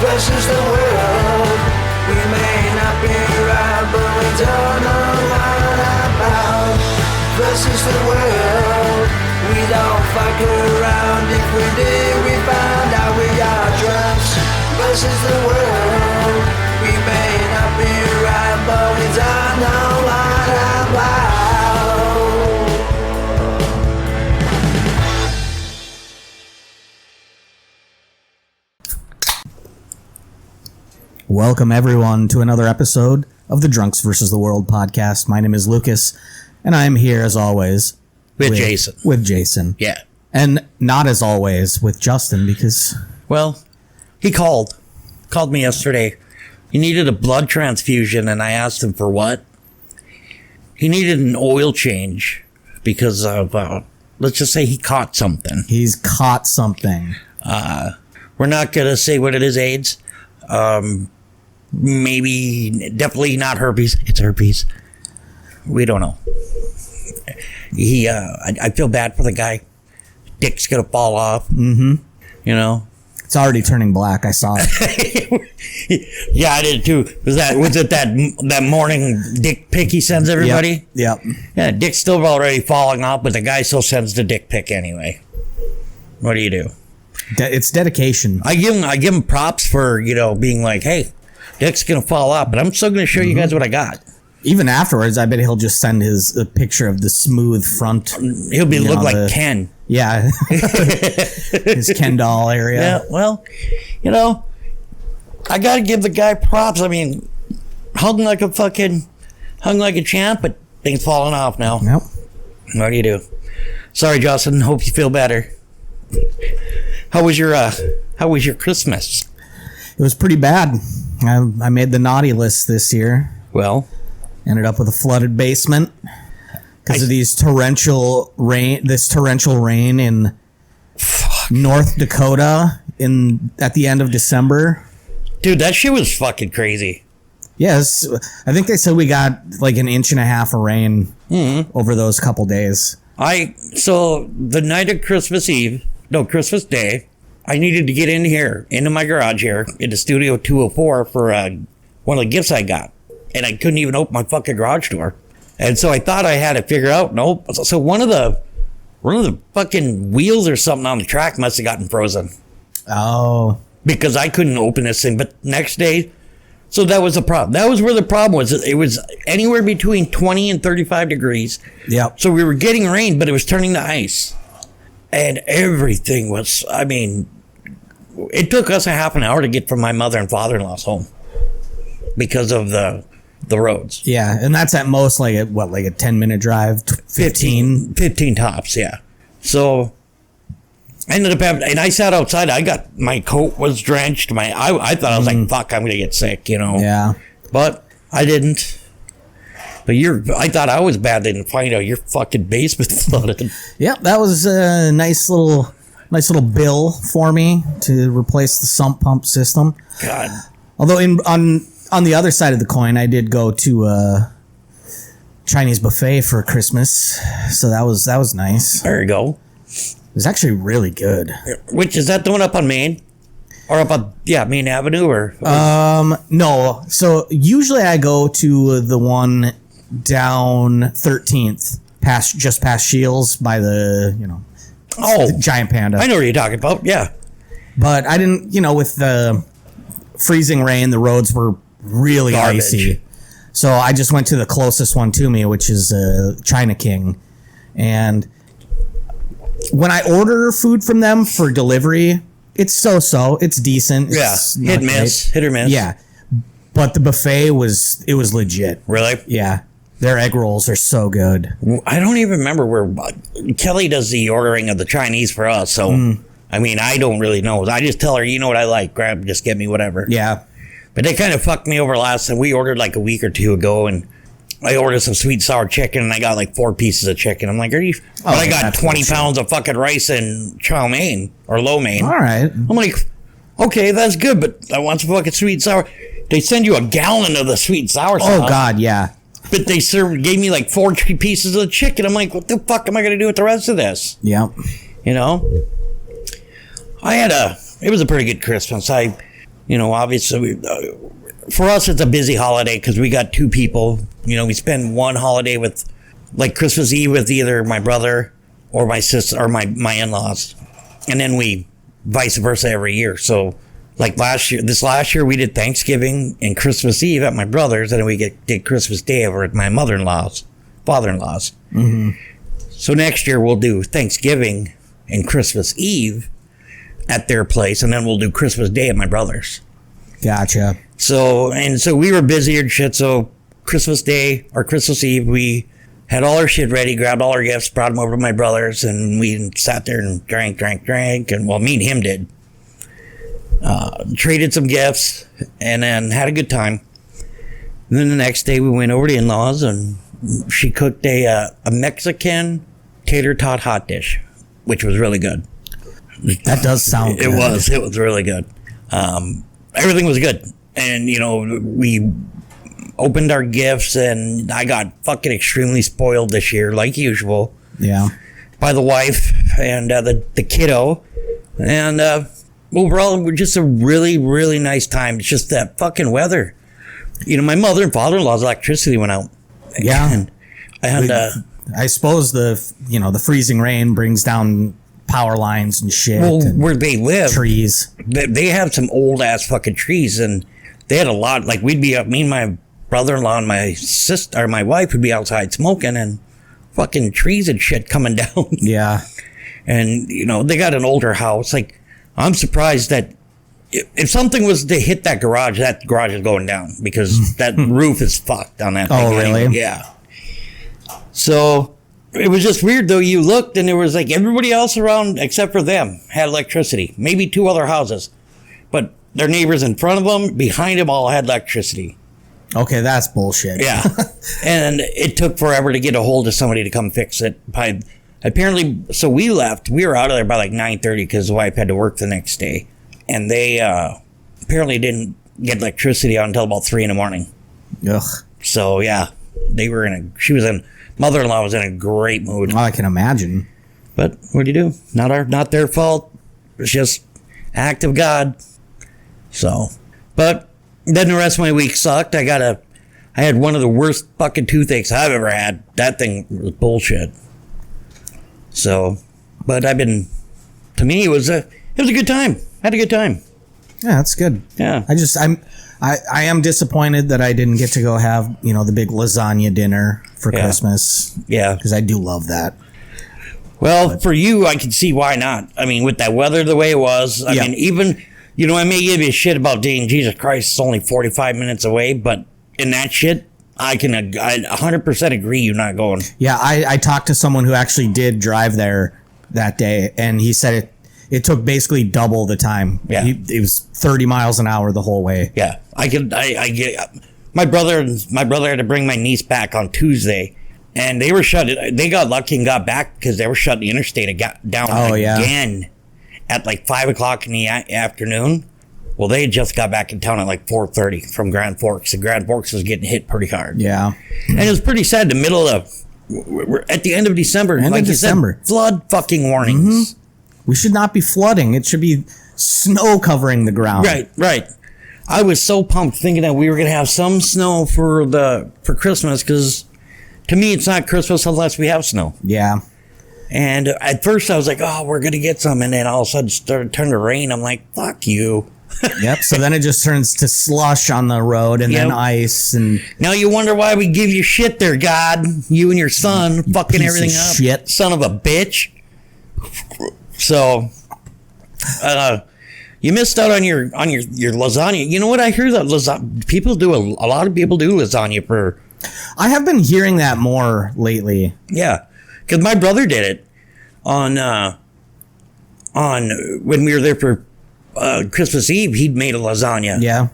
versus the world. We may not be right, but we don't know what about. Versus the world. We don't fuck around. If we did, we found out we are drunks. Versus the world. We may not be right, but we don't know what about. Welcome, everyone, to another episode of the Drunks vs. the World podcast. My name is Lucas, and I'm here, as always, with Jason. With Jason. Yeah. And not, as always, with Justin, because... Well, he called me yesterday. He needed a blood transfusion, and I asked him for what. He needed an oil change because of, let's just say he caught something. He's caught something. We're not going to say what it is, AIDS. Maybe, definitely not herpes. It's herpes. We don't know. I feel bad for the guy. Dick's gonna fall off. Mm-hmm. You know? It's already turning black. I saw it. Yeah, I did too. Was it that morning dick pic he sends everybody? Yep. Yeah, dick's still already falling off, but the guy still sends the dick pic anyway. What do you do? It's dedication. I give him props for, being like, hey, dick's gonna fall off, but I'm still gonna show you guys what I got. Even afterwards, I bet he'll just send a picture of the smooth front. He'll look like Ken. Yeah. His Ken doll area. Yeah, well, I gotta give the guy props. I mean, hung like a champ, but things falling off now. Yep. What do you do? Sorry, Justin. Hope you feel better. How was your Christmas? It was pretty bad. I made the naughty list this year. Well, ended up with a flooded basement because of these torrential rain in North Dakota at the end of December. Dude, that shit was fucking crazy. Yes, I think they said we got like an inch and a half of rain over those couple days. So the night of Christmas Day, I needed to get into my garage here, into Studio 204 for one of the gifts I got. And I couldn't even open my fucking garage door. And so I thought I had it figured out. Nope. So one of the fucking wheels or something on the track must have gotten frozen. Oh. Because I couldn't open this thing. But next day, so that was the problem. That was where the problem was. It was anywhere between 20 and 35 degrees. Yep. So we were getting rain, but it was turning to ice. And everything was, it took us a half an hour to get from my mother and father-in-law's home because of the roads. Yeah, and that's at most like a 10-minute drive, 15 tops, yeah. So I ended up having, and I sat outside. My coat was drenched. I thought I was like, fuck, I'm gonna get sick, Yeah. But I didn't. But I thought I was bad. They didn't find out your fucking basement flooded. Yep, that was a nice little bill for me to replace the sump pump system. God. Although on the other side of the coin, I did go to a Chinese buffet for Christmas, so that was nice. There you go. It was actually really good. Which is that the one up on Main? Or up on Main Avenue or no. So usually I go to the one down 13th, just past Shields by the the Giant Panda. I know what you're talking about. Yeah. But I didn't, with the freezing rain, the roads were really icy. So I just went to the closest one to me, which is China King. And when I order food from them for delivery, it's so-so. It's decent. Yeah. It's hit or miss. Yeah. But the buffet was legit. Really? Yeah. Their egg rolls are so good. I don't even remember where Kelly does the ordering of the Chinese for us. So, I don't really know. I just tell her, you know what I like, just get me whatever. Yeah. But they kind of fucked me over last time. We ordered like a week or two ago, and I ordered some sweet sour chicken, and I got like 4 pieces of chicken. I'm like, I got 20 pounds of fucking rice and chow mein or lo mein. All right. I'm like, okay, that's good, but I want some fucking sweet sour. They send you a gallon of the sweet sour sauce. Oh God, yeah. But they gave me like 4 pieces of chicken. I'm like, what the fuck am I going to do with the rest of this? Yep. It was a pretty good Christmas. Obviously, for us, it's a busy holiday because we got 2 people. We spend one holiday with, like Christmas Eve with either my brother or my sister or my in-laws. And then we vice versa every year. So like this last year we did Thanksgiving and Christmas Eve at my brother's, and then we did Christmas Day over at my father-in-law's. Mm-hmm. So next year we'll do Thanksgiving and Christmas Eve at their place, and then we'll do Christmas Day at my brother's. Gotcha. So we were busy and shit. So Christmas Day or Christmas Eve, we had all our shit ready, grabbed all our gifts, brought them over to my brother's, and we sat there and drank. And well, me and him did. Traded some gifts and then had a good time. And then the next day we went over to in-laws, and she cooked a Mexican tater tot hot dish, which was really good. That does sound good. It was really good. Everything was good. And, we opened our gifts, and I got fucking extremely spoiled this year, like usual. Yeah. By the wife and the kiddo. And overall, just a really, really nice time. It's just that fucking weather. My mother and father-in-law's electricity went out. Yeah. And I suppose the freezing rain brings down power lines and shit. Well, where they live, trees. They have some old ass fucking trees, and they had a lot. Like we'd be up, me and my brother-in-law and my sister or my wife would be outside smoking, and fucking trees and shit coming down. Yeah. And they got an older house. Like I'm surprised that if something was to hit that garage is going down, because that roof is fucked on that thing. Oh, really? Anyway. Yeah. So it was just weird, though. You looked, and there was like everybody else around except for them had electricity. Maybe 2 other houses, but their neighbors in front of them, behind them, all had electricity. Okay, that's bullshit. Yeah. And it took forever to get a hold of somebody to come fix it. Apparently, so we left. We were out of there by like 9:30 because the wife had to work the next day. And they apparently didn't get electricity on until about 3 a.m. Ugh. So, yeah, mother-in-law was in a great mood. Well, I can imagine. But what do you do? Not their fault. It's just act of God. So, but then the rest of my week sucked. I had one of the worst fucking toothaches I've ever had. That thing was bullshit. So, but to me, it was a good time. I had a good time. Yeah, that's good. Yeah. I am disappointed that I didn't get to go have, the big lasagna dinner for Christmas. Yeah. Because I do love that. Well, for you, I can see why not. I mean, with that weather the way it was, I mean, even, I may give you a shit about dating Jesus Christ, it's only 45 minutes away, but in that shit, I 100% agree you're not going. Yeah, I talked to someone who actually did drive there that day, and he said it took basically double the time. Yeah. It was 30 miles an hour the whole way. Yeah. I get my brother had to bring my niece back on Tuesday, and they got lucky and got back because they were shutting the interstate down again at like 5:00 in the afternoon. Well, they just got back in town at like 4:30 from Grand Forks, and Grand Forks was getting hit pretty hard. Yeah. And it was pretty sad. We're at the end of December. December. Said, flood fucking warnings. Mm-hmm. We should not be flooding. It should be snow covering the ground. Right. I was so pumped thinking that we were going to have some snow for Christmas, because to me, it's not Christmas unless we have snow. Yeah. And at first I was like, oh, we're going to get some. And then all of a sudden it turned to rain. I'm like, fuck you. Yep. So then it just turns to slush on the road and then ice. And now you wonder why we give you shit there, God. You and your son fucking everything up. Shit. Son of a bitch. So, you missed out on your lasagna. You know what? I hear that a lot of people do lasagna for. I have been hearing that more lately. Yeah, because my brother did it on when we were there for Christmas Eve. He'd made a lasagna. Yeah,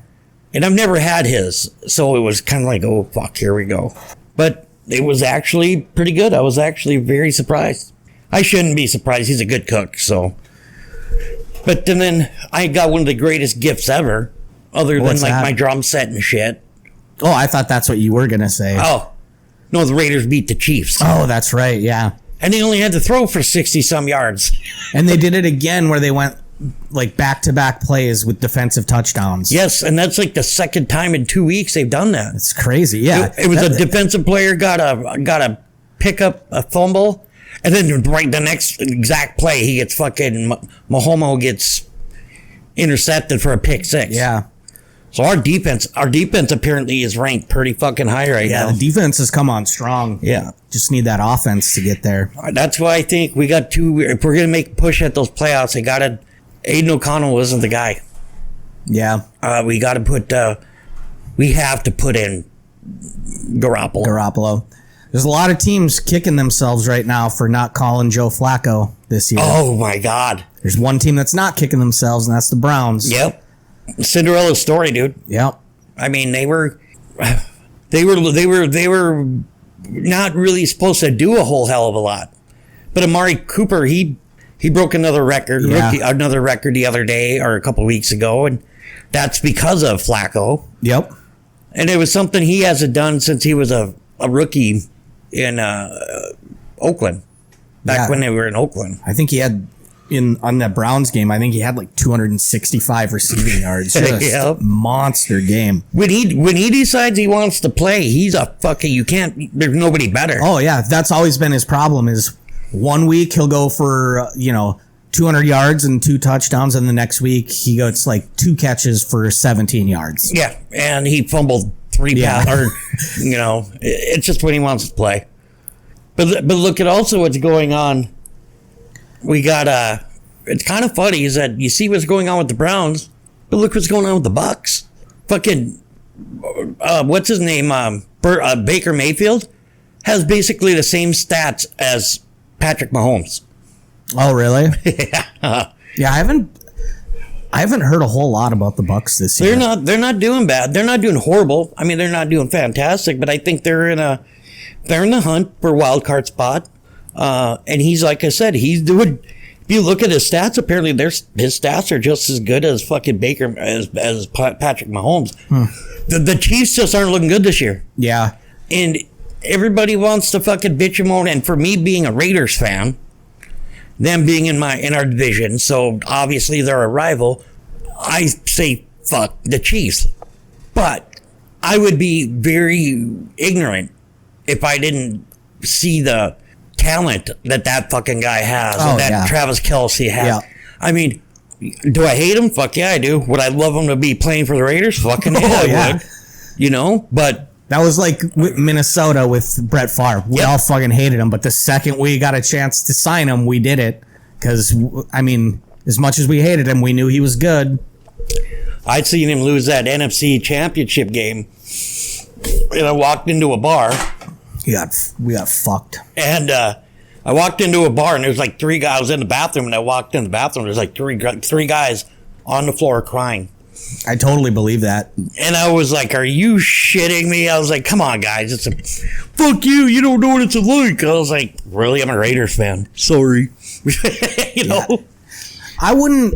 and I've never had his, so it was kind of like, oh fuck, here we go. But it was actually pretty good. I was actually very surprised. I shouldn't be surprised. He's a good cook, so. But then I got one of the greatest gifts ever, other than What's like that? my drum set and shit. Oh, I thought that's what you were going to say. Oh, no, the Raiders beat the Chiefs. Oh, that's right, yeah. And they only had to throw for 60-some yards. And they did it again where they went like back-to-back plays with defensive touchdowns. Yes, and that's like the second time in 2 weeks they've done that. It's crazy. Yeah, It was a defensive player got a pick up a fumble, and then right the next exact play he gets fucking Mahomo gets intercepted for a pick six. Yeah. So our defense apparently is ranked pretty fucking high right now. Yeah, the defense has come on strong. Yeah. Just need that offense to get there. That's why I think we got to, if we're going to make a push at those playoffs, Aiden O'Connell isn't the guy. Yeah. We got to put, we have to put in Garoppolo. There's a lot of teams kicking themselves right now for not calling Joe Flacco this year. Oh my God. There's one team that's not kicking themselves, and that's the Browns. Yep. Cinderella story, dude. Yep. I mean, they were not really supposed to do a whole hell of a lot. But Amari Cooper, he broke another record, another record the other day or a couple weeks ago, and that's because of Flacco. Yep. And it was something he hasn't done since he was a rookie in Oakland, back when they were in Oakland. I think he had on that Browns game, I think he had like 265 receiving yards. Just monster game. When he decides he wants to play, he's a fucking, there's nobody better. Oh yeah, that's always been his problem. Is 1 week he'll go for 200 yards and 2 touchdowns, and the next week he goes like 2 catches for 17 yards. Yeah, and he fumbled 3 passes. Or it's just when he wants to play. But look at also what's going on. We got it's kind of funny is that you see what's going on with the Browns, but look what's going on with the Bucks. Fucking what's his name? Baker Mayfield has basically the same stats as Patrick Mahomes. Oh really? Yeah. Yeah, I haven't heard a whole lot about the Bucks this year. They're not doing bad. They're not doing horrible. I mean, they're not doing fantastic, but I think they're in the hunt for a wild card spot. And he's, like I said, he's doing, if you look at his stats, apparently his stats are just as good as fucking Baker, as Patrick Mahomes. The Chiefs just aren't looking good this year. Yeah. And everybody wants to fucking bitch and moan. And for me being a Raiders fan, them being in our division, so obviously they're a rival, I say fuck the Chiefs. But I would be very ignorant if I didn't see the talent that fucking guy has, and that Travis Kelce has. Yeah. I mean, do I hate him? Fuck yeah, I do. Would I love him to be playing for the Raiders? Fucking I would. But that was like Minnesota with Brett Favre. We all fucking hated him, but the second we got a chance to sign him, we did it. Because, I mean, as much as we hated him, we knew he was good. I'd seen him lose that NFC championship game, and I walked into a bar. We got fucked. And I walked into a bar, and there was like 3 guys. I was in the bathroom, and I walked in the bathroom. There's like three guys on the floor crying. I totally believe that. And I was like, are you shitting me? I was like, come on, guys. Fuck you. You don't know what it's like. I was like, really? I'm a Raiders fan. Sorry. you know? I wouldn't...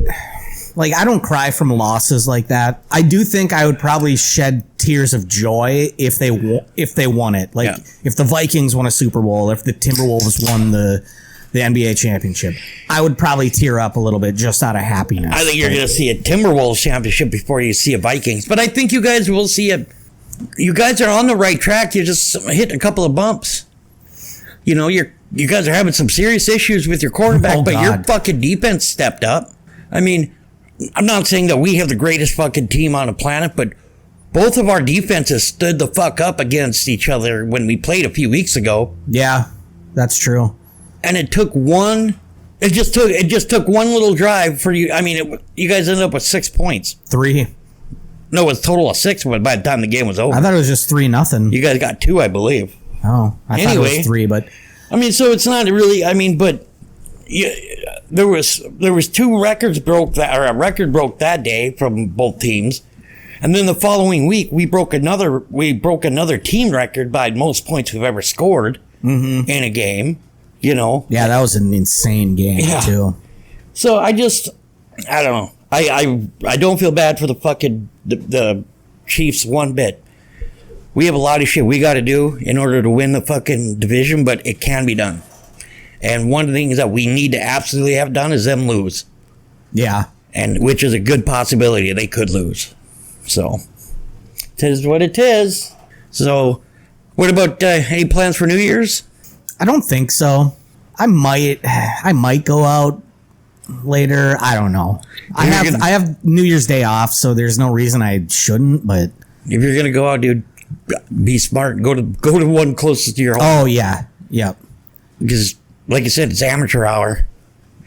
Like, I don't cry from losses like that. I do think I would probably shed tears of joy if they won it. Like, if the Vikings won a Super Bowl, if the Timberwolves won the NBA championship, I would probably tear up a little bit just out of happiness. I think you're going to see a Timberwolves championship before you see a Vikings. But I think you guys will see it. You guys are on the right track. You just hit a couple of bumps. You know, you guys are having some serious issues with your quarterback, but your fucking defense stepped up. I mean, I'm not saying that we have the greatest fucking team on the planet, but both of our defenses stood the fuck up against each other when we played a few weeks ago. Yeah, that's true. And it took one. It just took one little drive for you. I mean, you guys ended up with 6 points. 3. No, it was a total of 6. But by the time the game was over, I thought it was just 3-0. You guys got 2, I believe. Oh, I thought it was 3, but I mean, so it's not really. I mean, but. There was 2 records broke or a record broke that day from both teams, and then the following week we broke another team record by most points we've ever scored in a game. You know, that was an insane game too. So I don't know. I don't feel bad for the fucking the Chiefs one bit. We have a lot of shit we got to do in order to win the fucking division, but it can be done. And one of the things that we need to absolutely have done is them lose. Yeah. And which is a good possibility they could lose. So, 'tis what it is. So, what about any plans for New Year's? I don't think so. I might go out later. I don't know. I have New Year's Day off, so there's no reason I shouldn't. But if you're gonna go out, dude, be smart. Go to one closest to your home. Oh yeah, yep. Because, like I said, it's amateur hour.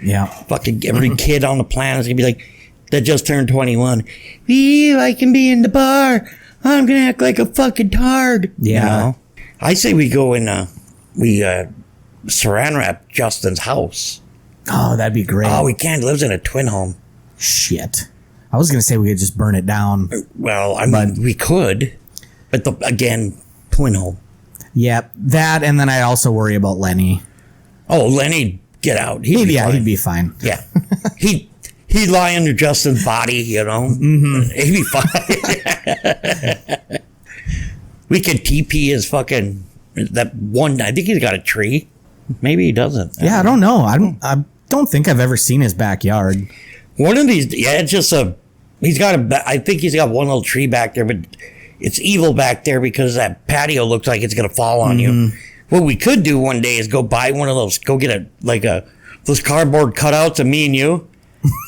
Yeah. Fucking every kid on the planet is gonna be like, that just turned 21. Ew, I can be in the bar. I'm gonna act like a fucking tard. Yeah. You know? I say we go in. We saran wrap Justin's house. Oh, that'd be great. Oh, we can't. He lives in a twin home. Shit. I was gonna say we could just burn it down. Well, I mean, we could, but again, twin home. Yep, that, and then I also worry about Lenny. Oh, Lenny, get out. He'd be fine. Yeah, he'd lie under Justin's body, you know. Mm-hmm. He'd be fine. We could TP his fucking that one. I think he's got a tree. Maybe he doesn't. Yeah, I don't know. I don't think I've ever seen his backyard. One of these, yeah, it's just he's got I think he's got one little tree back there, but it's evil back there because that patio looks like it's going to fall on you. What we could do one day is go buy one of those, go get those cardboard cutouts of me and you,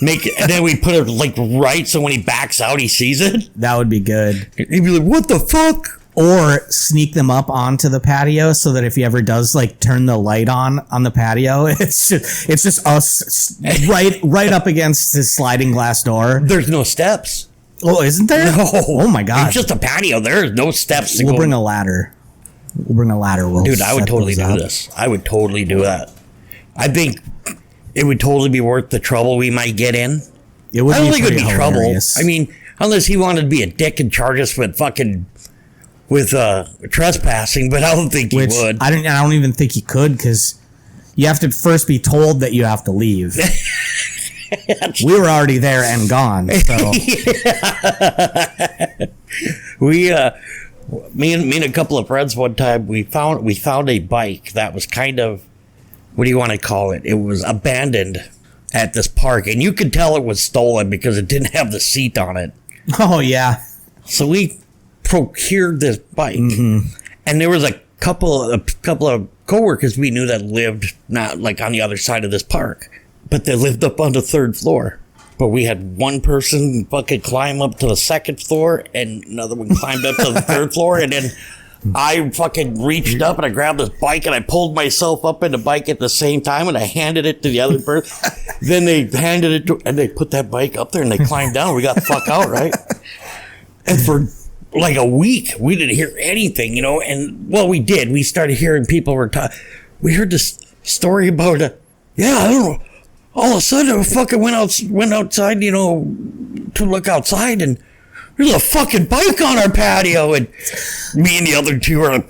and then we put it like right so when he backs out, he sees it. That would be good. He'd be like, what the fuck? Or sneak them up onto the patio so that if he ever does like turn the light on the patio, it's just us right up against his sliding glass door. There's no steps. Oh, isn't there? No. Oh my god. It's just a patio. There's no steps to go. We'll bring a ladder. Dude, I would totally do this. I would totally do that. I think it would totally be worth the trouble we might get in. I don't think it would be trouble. I mean, unless he wanted to be a dick and charge us with trespassing, but I don't think he would. I don't even think he could, because you have to first be told that you have to leave. We were already there and gone. So me and a couple of friends one time we found a bike that was kind of, what do you want to call it? It was abandoned at this park, and you could tell it was stolen because it didn't have the seat on it. Oh yeah. So we procured this bike, and there was a couple of coworkers we knew that lived not like on the other side of this park, but they lived up on the third floor. But we had one person fucking climb up to the second floor, and another one climbed up to the third floor, and then I fucking reached up and I grabbed this bike and I pulled myself up in the bike at the same time, and I handed it to the other person. Then they handed it to, and they put that bike up there and they climbed down. We got the fuck out, right? And for like a week, we didn't hear anything, you know. And well, we did. We started hearing people were talking. We heard this story about I don't know. All of a sudden, I fucking went outside, you know, to look outside, and there's a fucking bike on our patio, and me and the other two were like,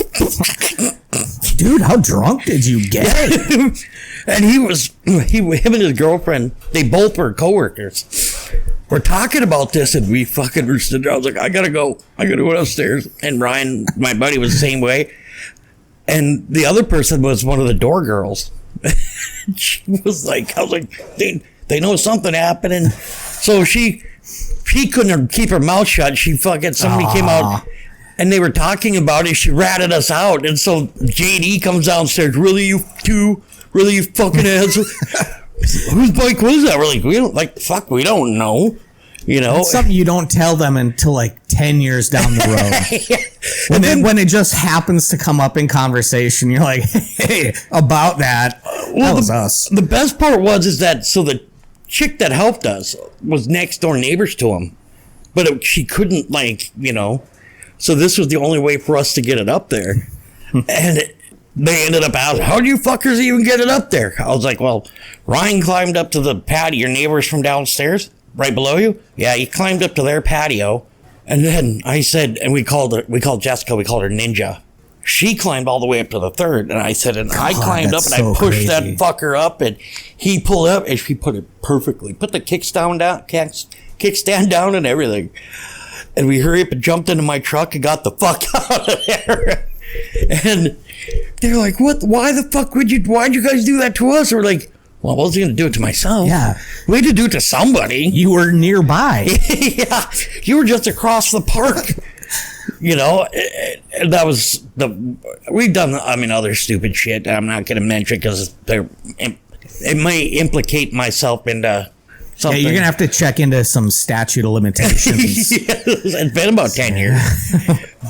dude, how drunk did you get? And him and his girlfriend, they both were coworkers. We're talking about this, and we fucking were sitting there. I was like, I gotta go upstairs. And Ryan, my buddy, was the same way. And the other person was one of the door girls. She was like, I was like, they know something happening. So she couldn't keep her mouth shut. Somebody came out and they were talking about it. She ratted us out. And so JD comes downstairs. Really, you two? Really, you fucking ass? Whose bike was that? We're like, we don't know. You know, it's something you don't tell them until like 10 years down the road. Yeah. And then when it just happens to come up in conversation, you're like, hey, about that. That was us. The best part is that, so the chick that helped us was next door neighbors to him, but she couldn't, like, you know, so this was the only way for us to get it up there. And they ended up asking, how do you fuckers even get it up there? I was like, well, Ryan climbed up to the patio, your neighbors from downstairs, right below you. Yeah, he climbed up to their patio. And then I said, and we called Jessica, we called her Ninja. She climbed all the way up to the third. And I said, and I climbed up and I pushed that fucker up, and he pulled up and she put it perfectly. Put the kickstand down and everything. And we hurried up and jumped into my truck and got the fuck out of there. And they're like, what? Why'd you guys do that to us? We're like, Well, I wasn't going to do it to myself. Yeah. We had to do it to somebody. You were nearby. Yeah. You were just across the park. You know, that was we've done, other stupid shit I'm not going to mention because it may implicate myself into something. Yeah, you're going to have to check into some statute of limitations. Yes, it's been about 10 years.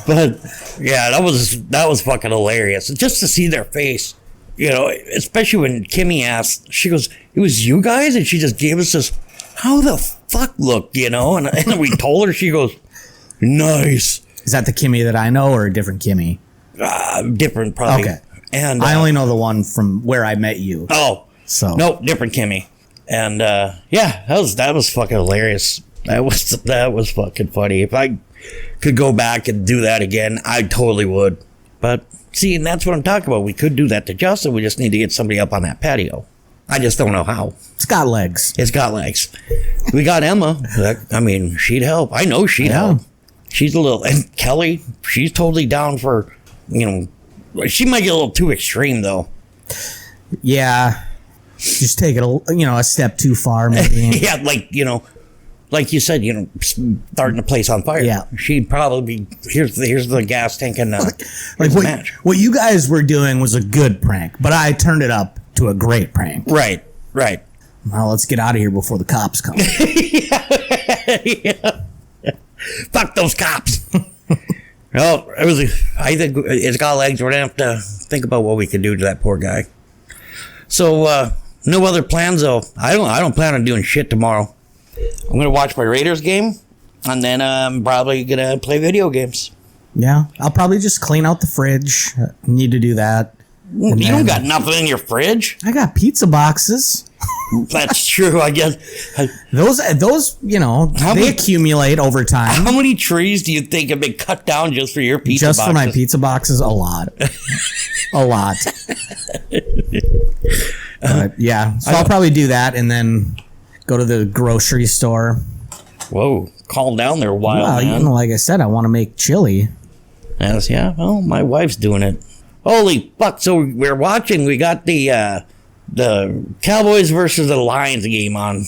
But, yeah, that was fucking hilarious. Just to see their face, you know, especially when Kimmy asked, she goes, "It was you guys?" And she just gave us this, "How the fuck look," you know? And we told her, she goes, "Nice." Is that the Kimmy that I know or a different Kimmy? Different, probably. Okay. And I only know the one from where I met you. Oh. So. Nope, different Kimmy. And, yeah, that was fucking hilarious. That was fucking funny. If I could go back and do that again, I totally would. But, see, and that's what I'm talking about. We could do that to Justin. We just need to get somebody up on that patio. I just don't know how. It's got legs. It's got legs. We got Emma. She'd help. I know she'd help. She's a little... And Kelly, she's totally down for, you know... She might get a little too extreme, though. Yeah. Just take it, a step too far, maybe. Yeah, like you said, starting the place on fire. Yeah. She'd probably be, here's the gas tank and what you guys were doing was a good prank, but I turned it up to a great prank. Right. Now let's get out of here before the cops come. Yeah. Fuck those cops. Well, I think it's got legs. We're going to have to think about what we could do to that poor guy. So, no other plans though. I don't plan on doing shit tomorrow. I'm going to watch my Raiders game, and then I'm probably going to play video games. Yeah, I'll probably just clean out the fridge. Need to do that. You don't got nothing in your fridge. I got pizza boxes. That's true, I guess. Those, they accumulate over time. How many trees do you think have been cut down just for your pizza boxes? Just for my pizza boxes? A lot. A lot. Yeah, so I'll probably do that and then go to the grocery store. Whoa, calm down there a while, man. Like I said, I want to make chili. Yes, yeah, well, my wife's doing it. Holy fuck, so we're watching, we got the Cowboys versus the Lions game on.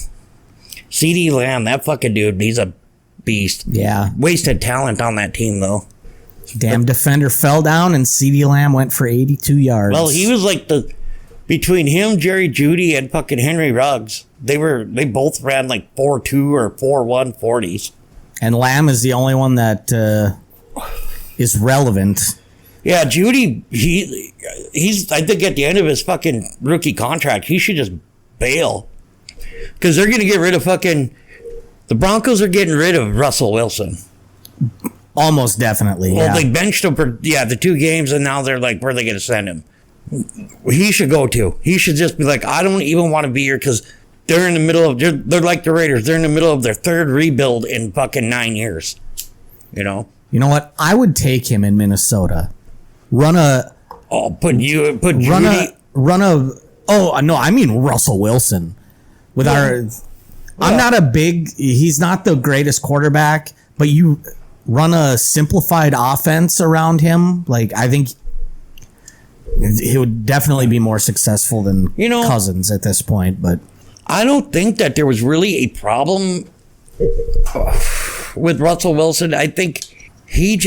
CeeDee Lamb, that fucking dude, he's a beast. Yeah. Wasted talent on that team, though. Damn defender fell down and CeeDee Lamb went for 82 yards. Well, he was like between him, Jerry Jeudy, and fucking Henry Ruggs, they both ran like 4.2 or 4.1 40s. And Lamb is the only one that is relevant. Yeah, Jeudy, he's I think at the end of his fucking rookie contract, he should just bail. Because they're going to get rid of the Broncos are getting rid of Russell Wilson. Almost definitely, Well, yeah. they benched him for, the 2 games, and now they're like, where are they going to send him? He should go to. He should just be like, I don't even want to be here because they're in the middle of, they're like the Raiders. They're in the middle of their 3rd rebuild in fucking 9 years. You know? You know what? I would take him in Minnesota. Run a Russell Wilson with I'm not a big, he's not the greatest quarterback, but you run a simplified offense around him. Like, I think he would definitely be more successul than Cousins at this point, but I don't think that there was really a problem with Russell Wilson. I think he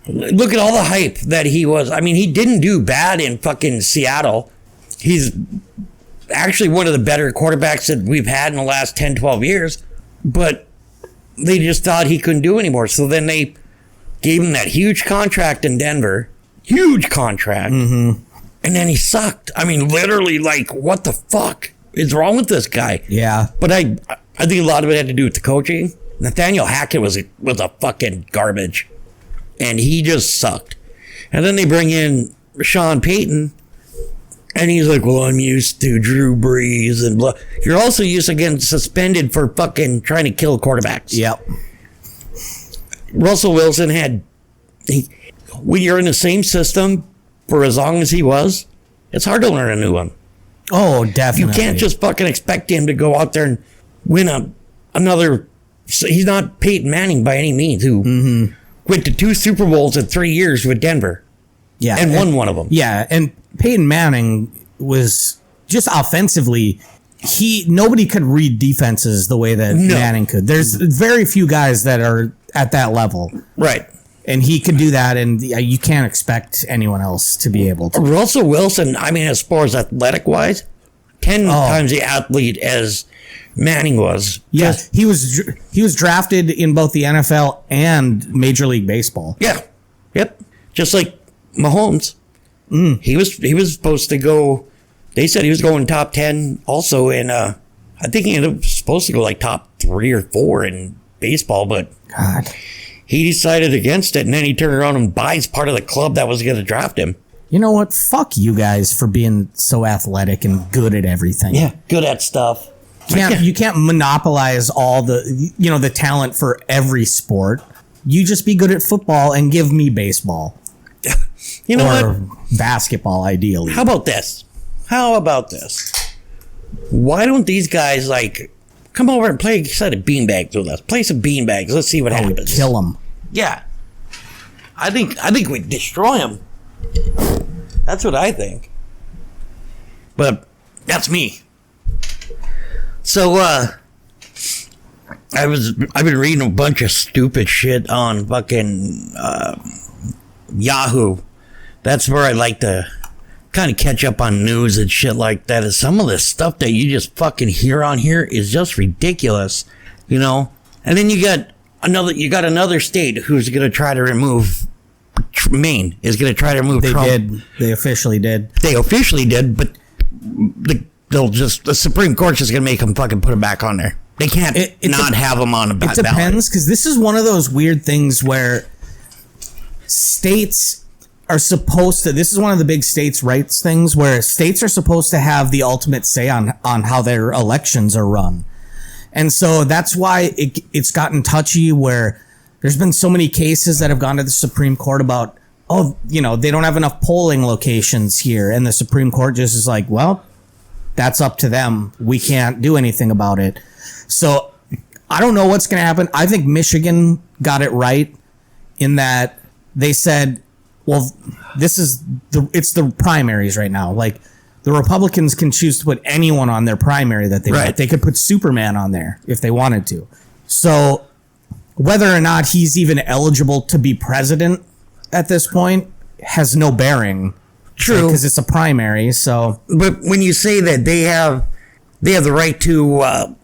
look at all the hype that he was. I mean, he didn't do bad in fucking Seattle. He's actually one of the better quarterbacks that we've had in the last 10, 12 years. But they just thought he couldn't do anymore. So then they gave him that huge contract in Denver. Huge contract. Mm-hmm. And then he sucked. I mean, literally, like, what the fuck is wrong with this guy? Yeah. But I think a lot of it had to do with the coaching. Nathaniel Hackett was a fucking garbage. And he just sucked. And then they bring in Sean Payton. And he's like, well, I'm used to Drew Brees and blah. You're also used to getting suspended for fucking trying to kill quarterbacks. Yep. Russell Wilson when you're in the same system for as long as he was, it's hard to learn a new one. Oh, definitely. You can't just fucking expect him to go out there and win another. He's not Peyton Manning by any means, who went to 2 Super Bowls in 3 years with Denver. Yeah. And won one of them. Yeah. And Peyton Manning was just offensively. Nobody could read defenses the way that Manning could. There's very few guys that are at that level. Right. And he could do that, and you can't expect anyone else to be able to. Russell Wilson, I mean, as far as athletic-wise, 10 times the athlete as Manning was. Yes, he was drafted in both the NFL and Major League Baseball. Yeah. Yep. Just like Mahomes. He was supposed to go. They said he was going top 10 also in, I think he ended up supposed to go like top 3 or 4 in baseball, but God, he decided against it, and then he turned around and buys part of the club that was going to draft him. You know what? Fuck you guys for being so athletic and good at everything. Yeah, good at stuff. You can't monopolize all the talent for every sport. You just be good at football and give me baseball. You know or what? Basketball, ideally. How about this? Why don't these guys come over and play a set of beanbags with us? Play some beanbags. Let's see what happens. Kill them. Yeah, I think we destroy them. That's what I think. But that's me. So I've been reading a bunch of stupid shit on fucking Yahoo. That's where I like to kind of catch up on news and shit like that. Is some of the stuff that you just fucking hear on here is just ridiculous, you know. And then you got another state who's going to try to remove. Maine is going to try to remove Trump. They officially did. They officially did, but the Supreme Court's just going to make them fucking put him back on there. They can't have him on a ballot. It depends, because this is one of those weird things where states are supposed to. This is one of the big states' rights things where states are supposed to have the ultimate say on how their elections are run, and so that's why it's gotten touchy. Where there's been so many cases that have gone to the Supreme Court about, they don't have enough polling locations here, and the Supreme Court just is like, well, that's up to them. We can't do anything about it. So I don't know what's going to happen. I think Michigan got it right in that they said, well, it's the primaries right now. Like, the Republicans can choose to put anyone on their primary that they want. They could put Superman on there if they wanted to. So whether or not he's even eligible to be president at this point has no bearing. True. Because it's a primary, so. But when you say that they have the right to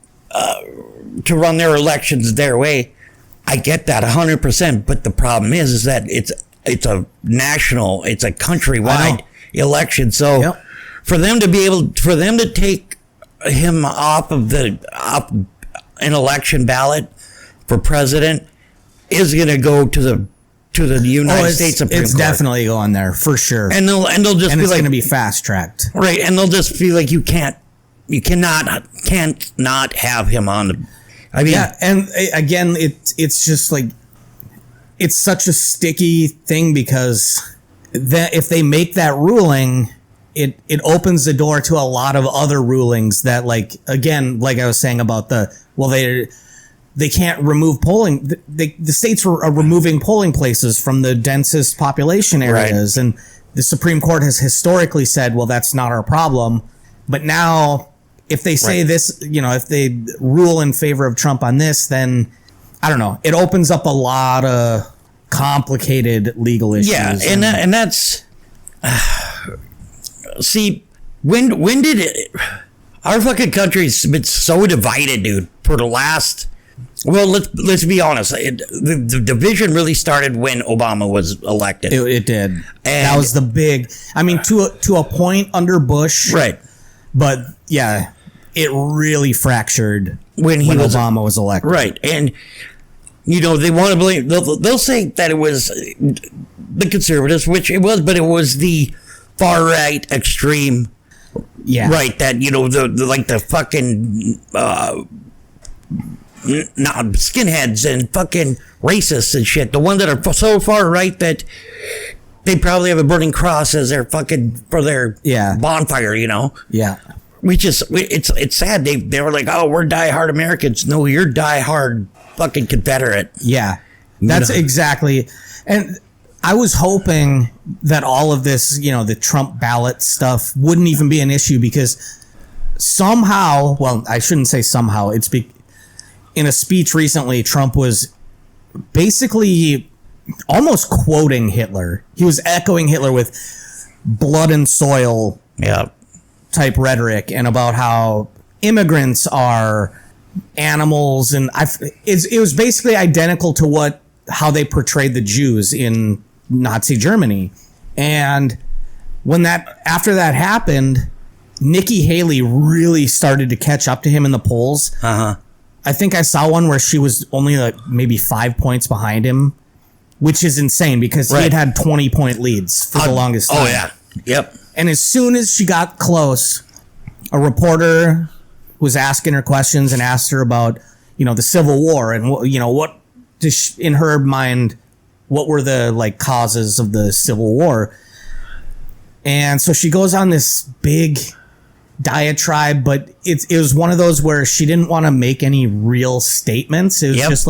run their elections their way, I get that 100%. But the problem is that it's a national, it's a countrywide election. So for them to take him off an election ballot for president is going to go to the United States Supreme Court. It's definitely going there for sure. And they'll just and be it's like, going to be fast tracked, right? And they'll just feel like you can't not have him on the. I mean, yeah. And again, it's just like, it's such a sticky thing because if they make that ruling, it opens the door to a lot of other rulings that, like I was saying about they can't remove polling. The states are removing polling places from the densest population areas. Right. And the Supreme Court has historically said, well, that's not our problem. But now, if they say this, if they rule in favor of Trump on this, then I don't know. It opens up a lot of complicated legal issues. Yeah, and that's... see, when did it... Our fucking country's been so divided, dude, for the last... Well, let's be honest. The division really started when Obama was elected. It did. And that was the big. I mean, to a point under Bush, right? But yeah, it really fractured when Obama was elected, right? And they want to blame. They'll say that it was the conservatives, which it was, but it was the far right extreme, right? That the fucking. Skinheads and fucking racists and shit. The ones that are so far right that they probably have a burning cross as their fucking for their bonfire. Yeah. It's sad. They were like, oh, we're diehard Americans. No, you're diehard fucking Confederate. Yeah, that's exactly. And I was hoping that all of this, the Trump ballot stuff wouldn't even be an issue because somehow, well, I shouldn't say somehow, in a speech recently, Trump was basically almost quoting Hitler. He was echoing Hitler with blood and soil type rhetoric and about how immigrants are animals. And it was basically identical to how they portrayed the Jews in Nazi Germany. And after that happened, Nikki Haley really started to catch up to him in the polls. Uh-huh. I think I saw one where she was only like maybe 5 points behind him, which is insane because he had 20-point leads for the longest time. Oh, yeah. Yep. And as soon as she got close, a reporter was asking her questions and asked her about, the Civil War and, what in her mind, what were the causes of the Civil War. And so she goes on this big diatribe, but it was one of those where she didn't want to make any real statements. It was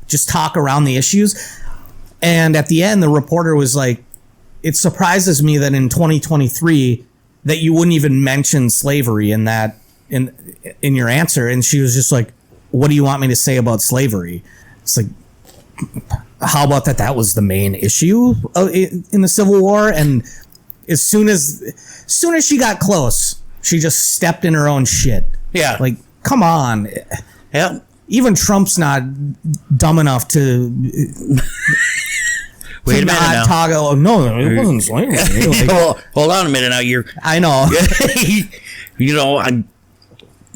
just talk around the issues. And at the end, the reporter was like, it surprises me that in 2023 that you wouldn't even mention slavery in your answer. And she was just like, what do you want me to say about slavery? It's like, how about that was the main issue in the Civil War? And as soon as she got close, she just stepped in her own shit. Yeah. Like, come on. Yeah. Even Trump's not dumb enough to wait a minute now. Talk, oh, no, it wasn't slavery. Hold on a minute now. I know.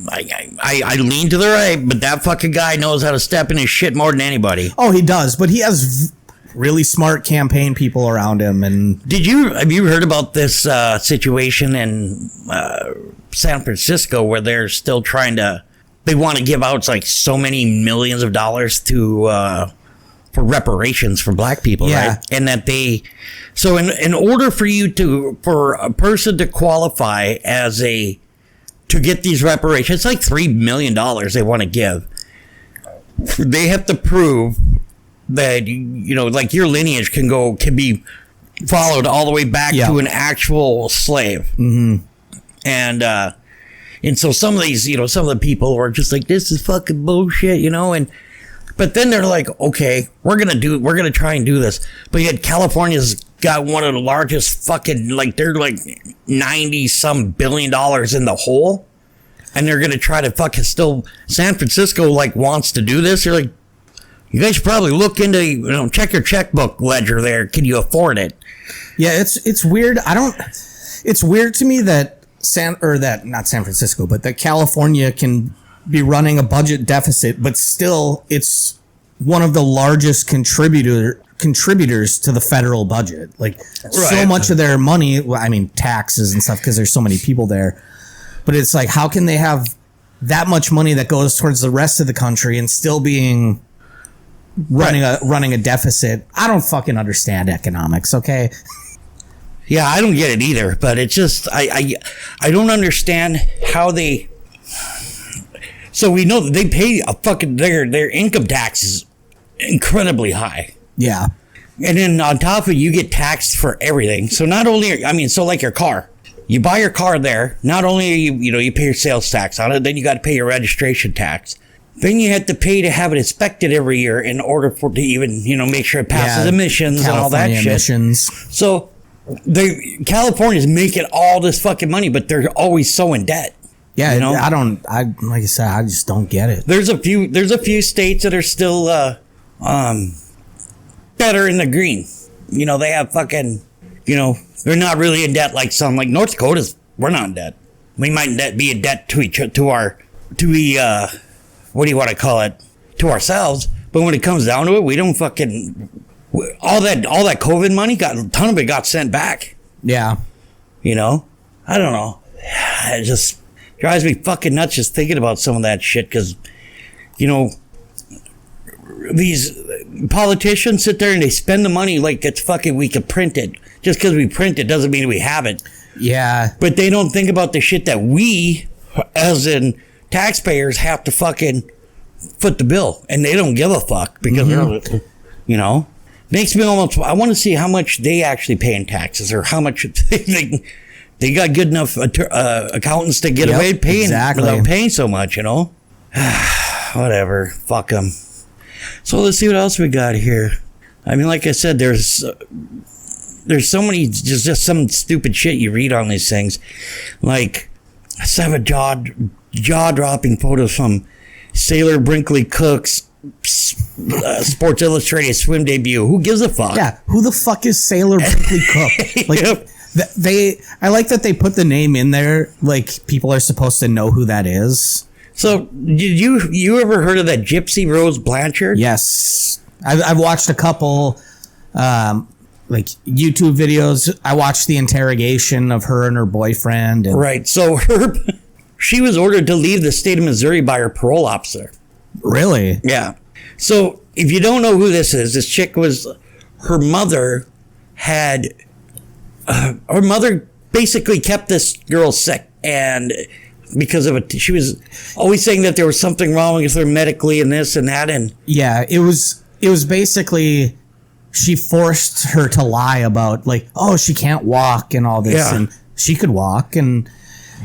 I lean to the right, but that fucking guy knows how to step in his shit more than anybody. Oh, he does, but he has really smart campaign people around him. And have you heard about this situation in San Francisco where they're still they want to give out so many millions of dollars to for reparations for black people, right? And that so in order for a person to qualify to get these reparations, it's like $3 million they want to give. They have to prove that your lineage can be followed all the way back to an actual slave. Mm-hmm. And so some of these, some of the people are just like, this is fucking bullshit, but then they're like, okay, we're gonna try and do this. But yet California's got one of the largest fucking, they're 90 some billion dollars in the hole. And they're gonna try to fucking San Francisco wants to do this. You're like, you guys should probably look into, check your checkbook ledger there. Can you afford it? Yeah, it's weird. It's weird to me that not San Francisco, but that California can be running a budget deficit, but still it's one of the largest contributors to the federal budget. So much of their money, taxes and stuff, because there's so many people there. But it's how can they have that much money that goes towards the rest of the country and still being running a deficit? I don't fucking understand economics, okay? Yeah, I don't get it either, but it's just I don't understand how they. So we know that they pay their income tax is incredibly high. Yeah. And then on top of it, you get taxed for everything. So not only, like your car. You buy your car there, not only are you pay your sales tax on it, then you got to pay your registration tax. Then you have to pay to have it inspected every year in order to even, make sure it passes emissions and all that shit. Emissions. So California's making all this fucking money, but they're always so in debt. Yeah, like I said, I just don't get it. There's a few states that are still better in the green. They have fucking, they're not really in debt like some, like North Dakota's, we're not in debt. We might be in debt to what do you want to call it, to ourselves. But when it comes down to it, we don't fucking, all that COVID money, a ton of it got sent back. Yeah. I don't know. It just drives me fucking nuts just thinking about some of that shit because, these politicians sit there and they spend the money like it's fucking, we could print it. Just because we print it doesn't mean we have it. Yeah. But they don't think about the shit that we, as in taxpayers, have to fucking foot the bill. And they don't give a fuck because they're, makes me almost, I want to see how much they actually pay in taxes, or how much they got good enough accountants to get away paying without paying so much, you know? Whatever. Fuck them. So let's see what else we got here. I mean, like I said, there's so many, just some stupid shit you read on these things. Like, I have a jaw-dropping photos from Sailor Brinkley Cook's Sports Illustrated swim debut. Who gives a fuck? Yeah, who the fuck is Sailor Brinkley Cook? Like, Yep. I like that they put the name in there. Like, people are supposed to know who that is. So, did you ever heard of that Gypsy Rose Blanchard? Yes, I've watched a couple, like YouTube videos. I watched the interrogation of her and her boyfriend. And Right. So she was ordered to leave the state of Missouri by her parole officer. Really? Yeah. So if you don't know who this chick was, her mother basically kept this girl sick, and because of it, she was always saying that there was something wrong with her medically and this and that. And yeah, it was basically, she forced her to lie about, like, oh, she can't walk and all this. Yeah. And she could walk. And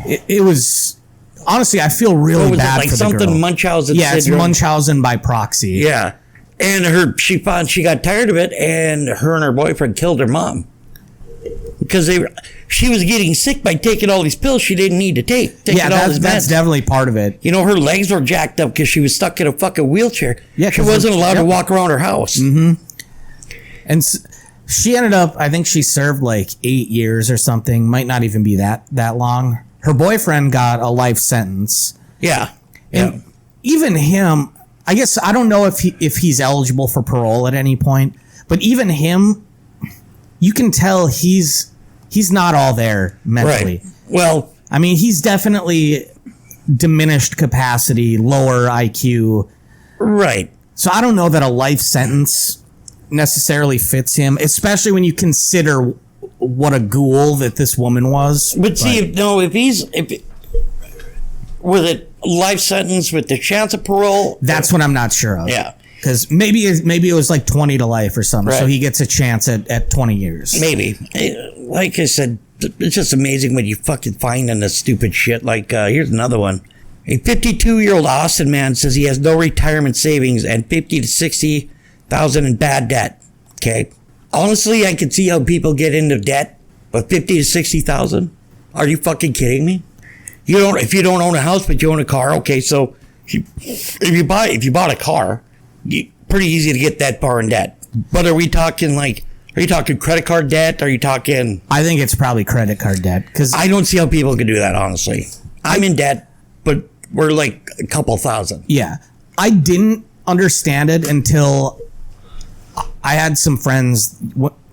it was, honestly, I feel really bad like for the something girl. Munchausen Yeah, it's syndrome. Munchausen by proxy. Yeah. And she got tired of it, and her boyfriend killed her mom. Because she was getting sick by taking all these pills she didn't need to take. Yeah, that's definitely part of it. You know, her legs were jacked up because she was stuck in a fucking wheelchair. Yeah, she wasn't allowed to walk around her house. Mm-hmm. And she ended up, I think she served like 8 years or something. Might not even be that long. Her boyfriend got a life sentence. Yeah. And even him, I guess, I don't know if he's eligible for parole at any point, but even him, you can tell he's not all there mentally. Right. Well, I mean, he's definitely diminished capacity, lower IQ. Right. So I don't know that a life sentence necessarily fits him, especially when you consider what a ghoul that this woman was. But see, was it life sentence with the chance of parole? That's what I'm not sure of. Yeah. Because maybe it was like 20 to life or something. Right. So he gets a chance at 20 years. Maybe. Like I said, it's just amazing what you fucking find in this stupid shit. Like, here's another one. A 52-year-old Austin man says he has no retirement savings and $50,000 to $60,000 in bad debt. Okay. Honestly, I can see how people get into debt, but $50,000 to $60,000? Are you fucking kidding me? If you don't own a house, but you own a car, okay, so if you bought a car, pretty easy to get that far in debt. But are you talking credit card debt? Are you talking? I think it's probably credit card debt. Because I don't see how people can do that, honestly. I'm in debt, but we're like a couple thousand. Yeah. I didn't understand it until I had some friends,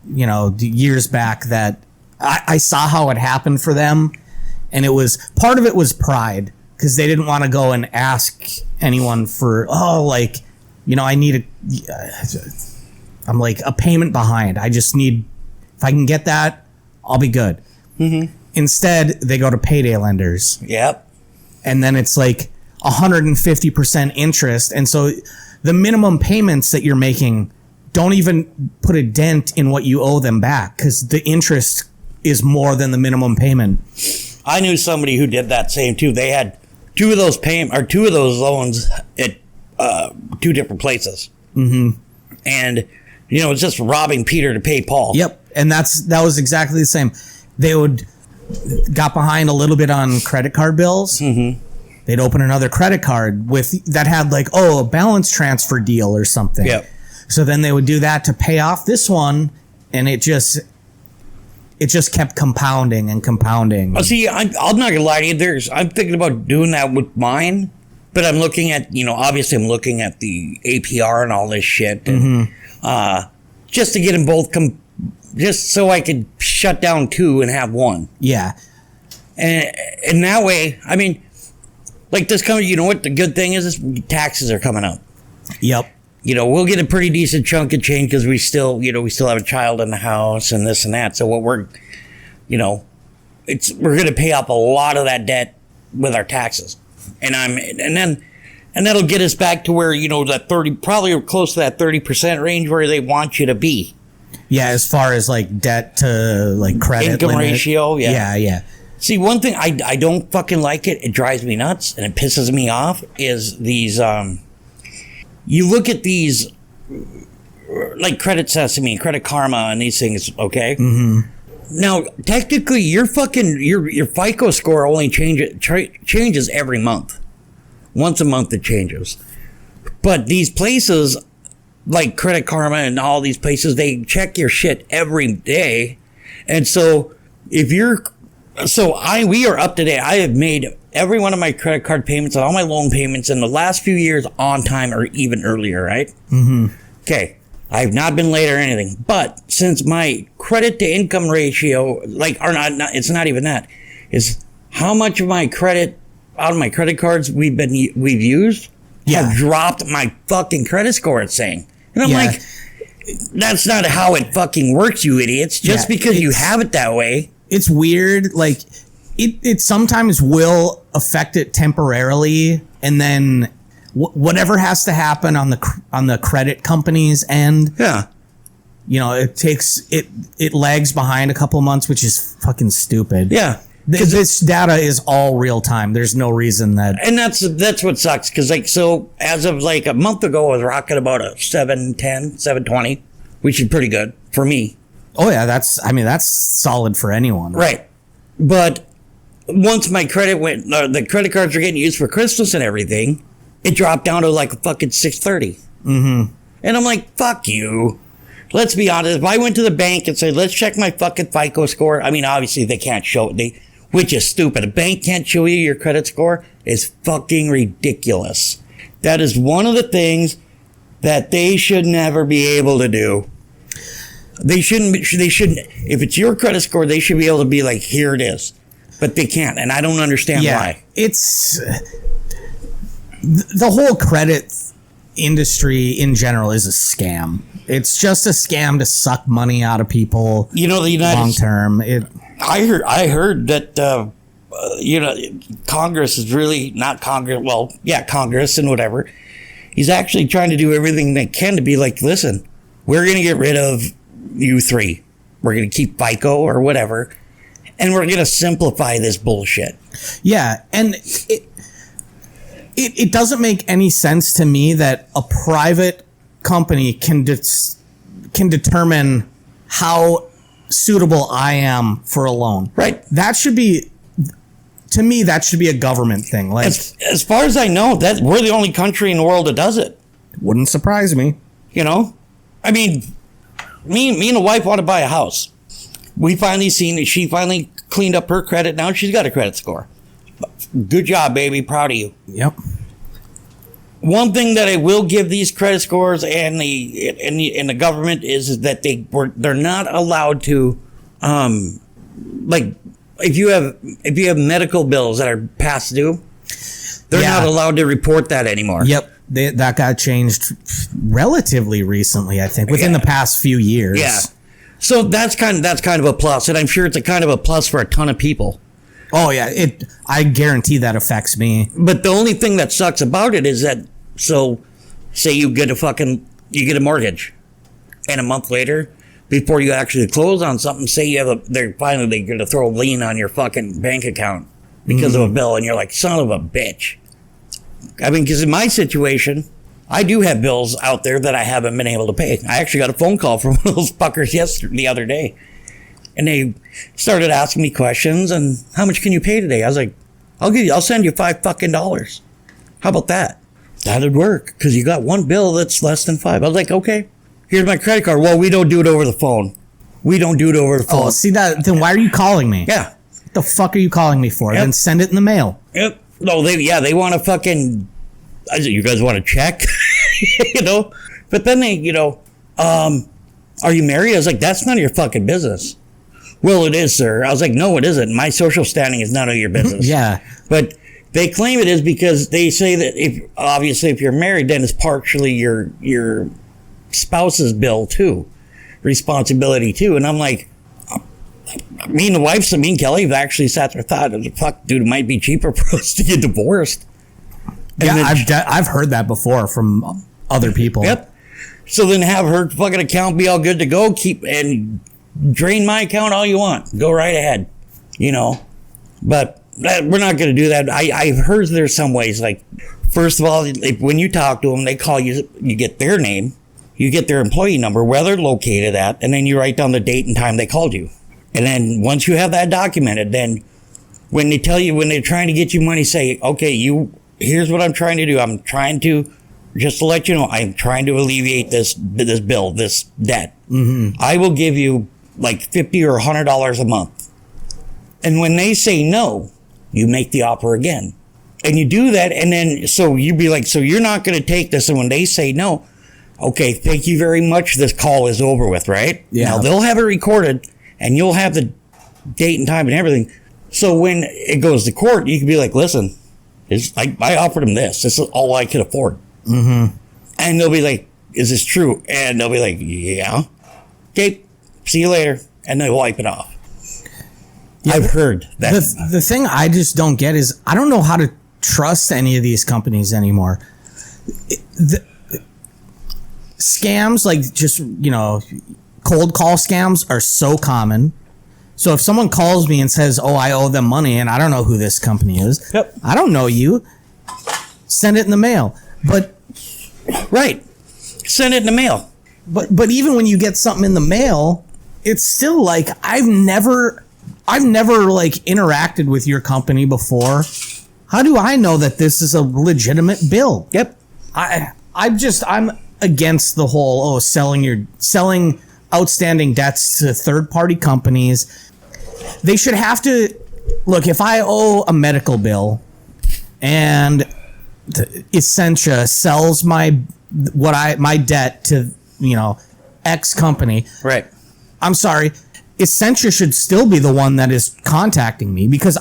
years back that I saw how it happened for them. And part of it was pride, because they didn't want to go and ask anyone for, I need I'm like a payment behind. I just need, if I can get that, I'll be good. Mm-hmm. Instead, they go to payday lenders. Yep. And then it's like 150% interest. And so the minimum payments that you're making don't even put a dent in what you owe them back, because the interest is more than the minimum payment. I knew somebody who did that same too. They had two of those loans at two different places. Mm-hmm. And, it's just robbing Peter to pay Paul. Yep. And that was exactly the same. They got behind a little bit on credit card bills. Mm-hmm. They'd open another credit card that had like, a balance transfer deal or something. Yep. So then they would do that to pay off this one, and it just kept compounding and compounding. Oh, see, I'm not gonna lie to you. I'm thinking about doing that with mine, but I'm looking at, obviously I'm looking at the APR and all this shit, and, just to get them both, just so I could shut down two and have one. Yeah. And that way, I mean, like this coming, you know what the good thing is taxes are coming up. Yep. We'll get a pretty decent chunk of change because we still have a child in the house and this and that. So what we're going to pay up a lot of that debt with our taxes. And then And that'll get us back to where, that 30, probably close to that 30% range where they want you to be. Yeah, as far as like debt to like credit income limit. ratio. Yeah. Yeah. See, one thing I don't fucking like it drives me nuts and it pisses me off is these, you look at these, like Credit Sesame, Credit Karma and these things, okay? Mm-hmm. Now, technically, your FICO score only changes every month. Once a month it changes. But these places, like Credit Karma and all these places, they check your shit every day. And so we are up to date. I have made every one of my credit card payments and all my loan payments in the last few years on time or even earlier, right? Mm-hmm. Okay. I've not been late or anything. But since my credit to income ratio, it's not even that, is how much of my credit out of my credit cards we've used have dropped my fucking credit score, it's saying. And I'm like, that's not how it fucking works, you idiots. Just because you have it that way. It's weird. Like, it sometimes will affect it temporarily, and then whatever has to happen on the credit company's end. Yeah. It lags behind a couple months, which is fucking stupid. Yeah. This data is all real time. There's no reason that. And that's what sucks. Because as of a month ago, I was rocking about a 710, 720, which is pretty good for me. Oh yeah, that's solid for anyone. Right. But once my credit the credit cards are getting used for Christmas and everything, it dropped down to a fucking 630. Mm-hmm. And I'm like, fuck you. Let's be honest. If I went to the bank and said, let's check my fucking FICO score. I mean, obviously they can't show it. Which is stupid. A bank can't show you your credit score is fucking ridiculous. That is one of the things that they should never be able to do. They shouldn't, if it's your credit score, they should be able to be like, here it is. But they can't. And I don't understand why. It's the whole credit industry in general is a scam. It's just a scam to suck money out of people. The long term. I heard that Congress is really not Congress. Well, yeah, Congress and whatever. He's actually trying to do everything they can to be like, listen, we're going to get rid of you three. We're going to keep FICO or whatever, and we're going to simplify this bullshit. Yeah, and it doesn't make any sense to me that a private company can determine how suitable I am for a loan. Right. That should be, to me, that should be a government thing. Like, as far as I know, that we're the only country in the world that does it. Wouldn't surprise me. I mean, me and the wife want to buy a house. We finally she finally cleaned up her credit. Now she's got a credit score. Good job, baby. Proud of you. Yep. One thing that I will give these credit scores and the government is that they're not allowed to, if you have medical bills that are past due, they're not allowed to report that anymore. Yep, that got changed relatively recently, I think, within the past few years. Yeah, so that's kind of a plus, and I'm sure it's a kind of a plus for a ton of people. Oh yeah, I guarantee that affects me. But the only thing that sucks about it is that, so say you get a mortgage, and a month later, before you actually close on something, say they're going to throw a lien on your fucking bank account because of a bill, and you're like, son of a bitch. I mean, because in my situation, I do have bills out there that I haven't been able to pay. I actually got a phone call from one of those fuckers the other day. And they started asking me questions and how much can you pay today? I was like, I'll send you $5 How about that? That'd work because you got one bill that's less than $5. I was like, okay, here's my credit card. Well, we don't do it over the phone. Oh, see that? Then why are you calling me? Yeah. What the fuck are you calling me for? Yep. Then send it in the mail. Yep. No, they want to fucking, you guys want to check? But then they, are you married? I was like, that's none of your fucking business. Well, it is, sir. I was like, no, it isn't. My social standing is none of your business. Yeah. But they claim it is because they say that if you're married, then it's partially your spouse's bill too, responsibility too. And I'm like, me and Kelly have actually sat there and thought, fuck, dude, it might be cheaper for us to get divorced. Yeah, then, I've heard that before from other people. Yep. So then have her fucking account be all good to go. Keep and drain my account all you want. Go right ahead. You know, but we're not going to do that. I've heard there's some ways. Like, first of all, when you talk to them, they call you. You get their name, you get their employee number, where they're located at, and then you write down the date and time they called you. And then once you have that documented, then when they tell you, when they're trying to get you money, say, okay, here's what I'm trying to do. I'm trying to, just to let you know, I'm trying to alleviate this bill, this debt. Mm-hmm. I will give you like $50 or $100 a month. And when they say no, you make the offer again. And you do that, and then, so you'd be like, so you're not going to take this. And when they say no, okay, thank you very much. This call is over with, right? Yeah. Now they'll have it recorded, and you'll have the date and time and everything. So when it goes to court, you can be like, listen, I offered him this. This is all I could afford. Mm-hmm. And they'll be like, is this true? And they'll be like, yeah. Okay, see you later. And they wipe it off. Yeah, I've heard that. The thing I just don't get is I don't know how to trust any of these companies anymore. Scams, like just, cold call scams are so common. So if someone calls me and says, oh, I owe them money and I don't know who this company is. Yep. I don't know you. Send it in the mail. But right. Send it in the mail. But even when you get something in the mail, it's still like I've never like interacted with your company before. How do I know that this is a legitimate bill? Yep. I'm against the whole selling outstanding debts to third-party companies. They should have to look, if I owe a medical bill and Essentia sells my debt to, X company. Right. I'm sorry. Essentia should still be the one that is contacting me because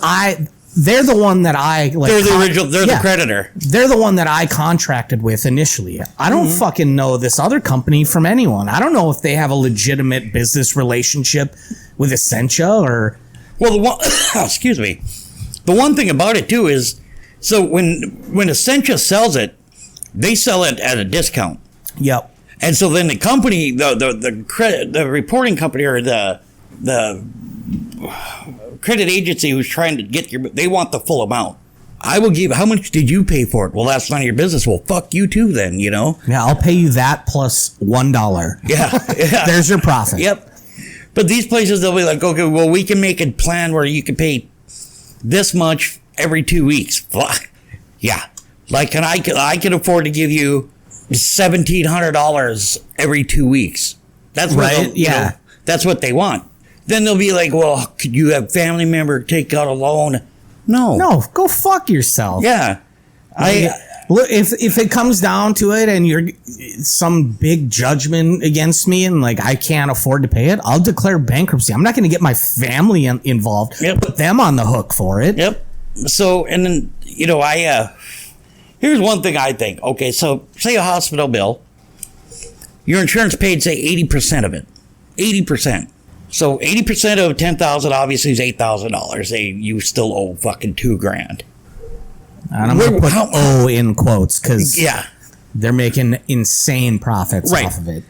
they're the one that I like. They're the original. They're the creditor. They're the one that I contracted with initially. I don't fucking know this other company from anyone. I don't know if they have a legitimate business relationship with Essentia or. Well, excuse me. The one thing about it too is, so when Essentia sells it, they sell it at a discount. Yep. And so then the company, the reporting company or the credit agency who's trying to get they want the full amount. I will give, how much did you pay for it? Well, that's none of your business. Well, fuck you too then, Yeah, I'll pay you that plus $1. Yeah. There's your profit. Yep. But these places, they'll be like, okay, well, we can make a plan where you can pay this much every 2 weeks. Fuck. Yeah. Like, I can afford to give you $1,700 every 2 weeks. That's what right. Yeah. That's what they want. Then they'll be like, well, could you have family member take out a loan? No, go fuck yourself. Yeah. Look, if it comes down to it and you're some big judgment against me and like I can't afford to pay it, I'll declare bankruptcy. I'm not going to get my family involved. Yep. Put them on the hook for it. Yep. So, and then, here's one thing I think. Okay, so say a hospital bill, your insurance paid, say, 80% of it. 80%. So 80% of 10,000 obviously is $8,000. You still owe fucking $2,000. And I'm going to put "o" in quotes because they're making insane profits off of it.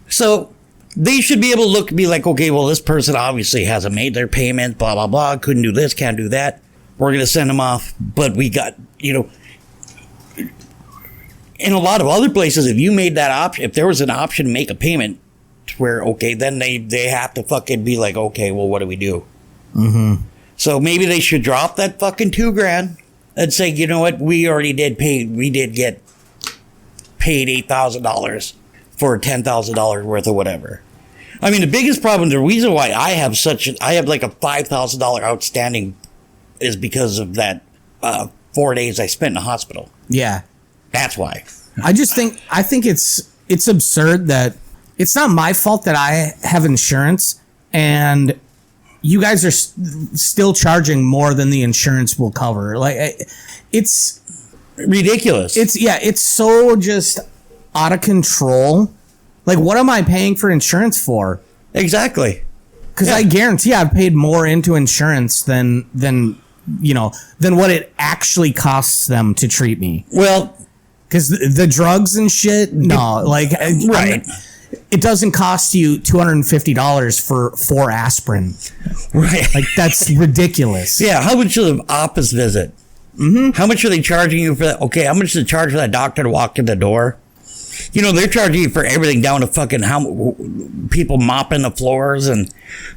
So they should be able to be like, okay, well, this person obviously hasn't made their payment, blah, blah, blah, couldn't do this, can't do that. We're going to send them off. But we got, in a lot of other places, if you made that option, if there was an option to make a payment where, okay, then they have to fucking be like, okay, well, what do we do? Mm-hmm. So maybe they should drop that fucking $2,000 and say, you know what, we did get paid $8,000 for $10,000 worth of whatever. I mean, the biggest problem, the reason why I have like a $5,000 outstanding is because of that 4 days I spent in the hospital. Yeah. That's why. I think it's absurd that it's not my fault that I have insurance and you guys are still charging more than the insurance will cover. Like, it's ridiculous. It's so just out of control. Like, what am I paying for insurance for? Exactly. Because I guarantee I've paid more into insurance than than what it actually costs them to treat me. Well, because the drugs and shit, no, like, right. It doesn't cost you $250 for 4 aspirin. Right. Like, that's ridiculous. Yeah. How much is an office visit? Mm-hmm. How much are they charging you for that? Okay. How much do they charge for that doctor to walk in the door? They're charging you for everything down to fucking people mopping the floors and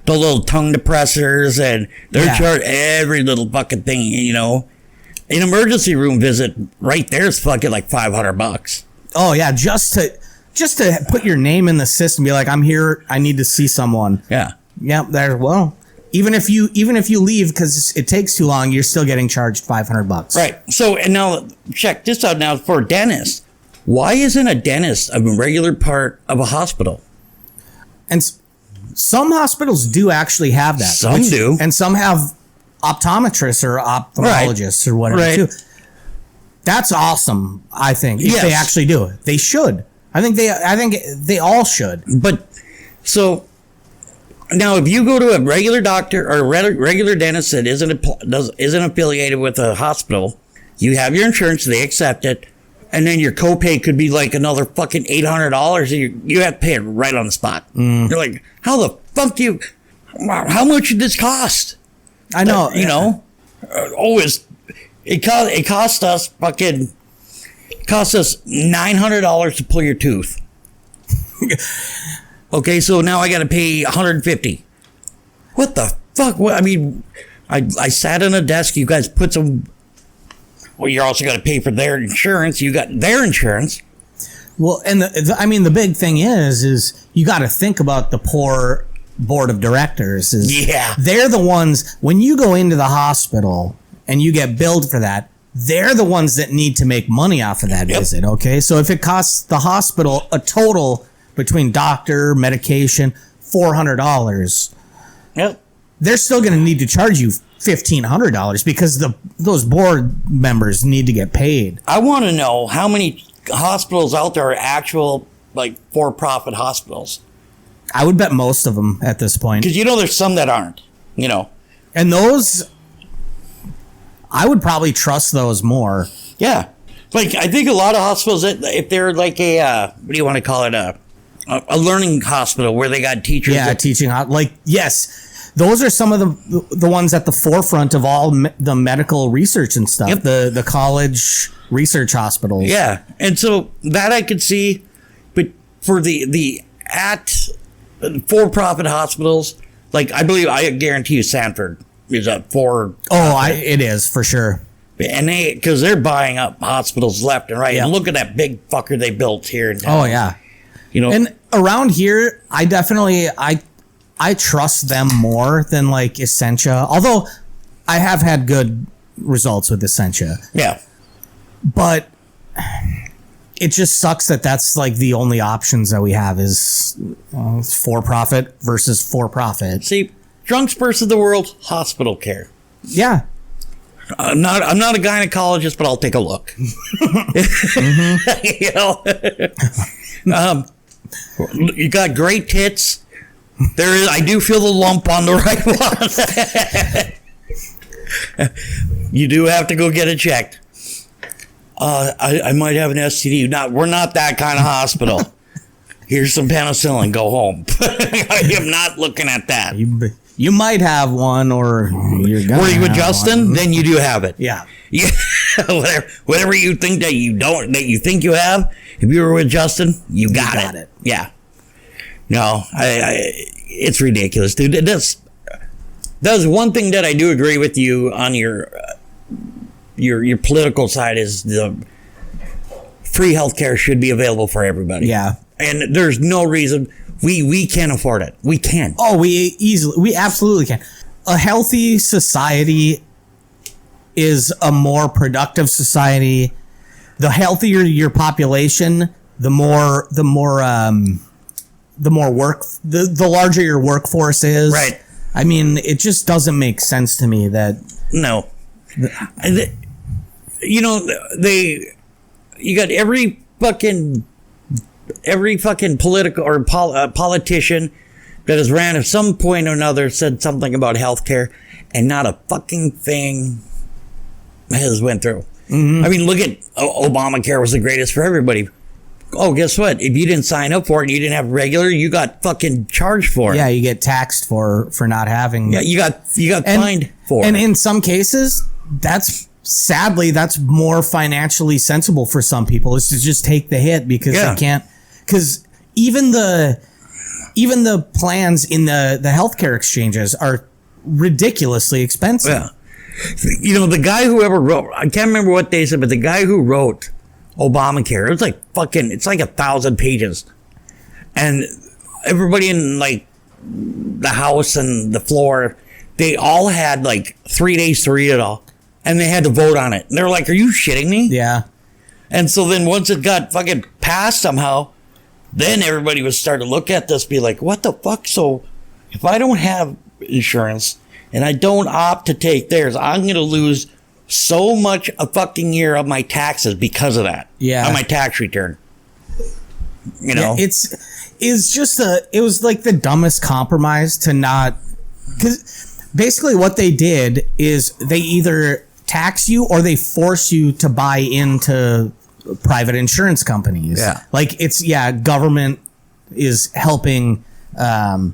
the little tongue depressors, and they're charging every little fucking thing, An emergency room visit right there is fucking like $500. Oh yeah, just to put your name in the system, be like, I'm here, I need to see someone. Yeah. Yeah, even if you leave because it takes too long, you're still getting charged $500. Right. So, and now check this out now for a dentist. Why isn't a dentist a regular part of a hospital? And some hospitals do actually have that. Some do. And some have optometrists or ophthalmologists or whatever too. That's awesome, I think, if they actually do it. They should. I think they all should. But so now, if you go to a regular doctor or a regular dentist that isn't affiliated with a hospital, you have your insurance, they accept it, and then your copay could be like another fucking $800, and you have to pay it right on the spot. You're like, how the fuck how much did this cost? I know. It cost us $900 to pull your tooth. Okay, so now I got to pay $150. What the fuck? I sat on a desk. You guys put some. Well, you're also got to pay for their insurance. You got their insurance. Well, and the big thing is you got to think about the poor board of directors. They're the ones, when you go into the hospital and you get billed for that, they're the ones that need to make money off of that visit. Okay, so if it costs the hospital a total between doctor, medication, $400, they're still going to need to charge you $1,500 because those board members need to get paid. I want to know how many hospitals out there are actual like for-profit hospitals. I would bet most of them at this point, because there's some that aren't. And those, I would probably trust those more. Yeah, like I think a lot of hospitals, if they're like a what do you want to call it, a learning hospital where they got teachers. Yeah, teaching. Yes. Those are some of the ones at the forefront of all the medical research and stuff. Yep. The college research hospitals. Yeah, and so that I could see, but for the for-profit hospitals, like I guarantee you, Sanford is up for. It is for sure. And because they're buying up hospitals left and right. Yeah. And look at that big fucker they built here in town. Oh yeah, And around here, I trust them more than like Essentia. Although I have had good results with Essentia. Yeah. But it just sucks that that's like the only options that we have is for-profit versus for-profit. See, drunks versus the world, hospital care. Yeah. I'm not a gynecologist, but I'll take a look. You got great tits. I do feel the lump on the right one. You do have to go get it checked. I might have an STD. We're not that kind of hospital. Here's some penicillin. Go home. I am not looking at that. You might have one, or you're gonna. Were you with Justin? One. Then you do have it. Yeah. Yeah. Whatever you think that you don't, that you think you have. If you were with Justin, you got it. Yeah. No, it's ridiculous, dude. That's one thing that I do agree with you on your political side is the free healthcare should be available for everybody. Yeah. And there's no reason we can't afford it. We can. Oh, we absolutely can. A healthy society is a more productive society. The healthier your population, the larger your workforce is. Right. I mean, it just doesn't make sense to me that. No. You got every fucking political or politician that has ran at some point or another said something about healthcare, and not a fucking thing has went through. I mean, look at Obamacare was the greatest for everybody. Oh, guess what? If you didn't sign up for it and you didn't have regular, you got fucking charged for it. Yeah, you get taxed for not having. Yeah, you got fined for it. And in some cases, that's more financially sensible for some people is to just take the hit because they can't. Because even the plans in the healthcare exchanges are ridiculously expensive. Yeah. You know, the guy who ever wrote, I can't remember what they said, but the guy who wrote Obamacare, it's like 1,000 pages. And everybody in like the House and the floor, they all had like 3 days to read it all. And they had to vote on it. And they're like, are you shitting me? Yeah. And so then once it got fucking passed somehow, then everybody was starting to look at this, be like, what the fuck? So if I don't have insurance and I don't opt to take theirs, I'm going to lose so much a fucking year of my taxes because of that. Yeah. On my tax return. You know? Yeah, it was like the dumbest compromise to not, because basically what they did is they either tax you or they force you to buy into private insurance companies. Yeah. Like government is helping with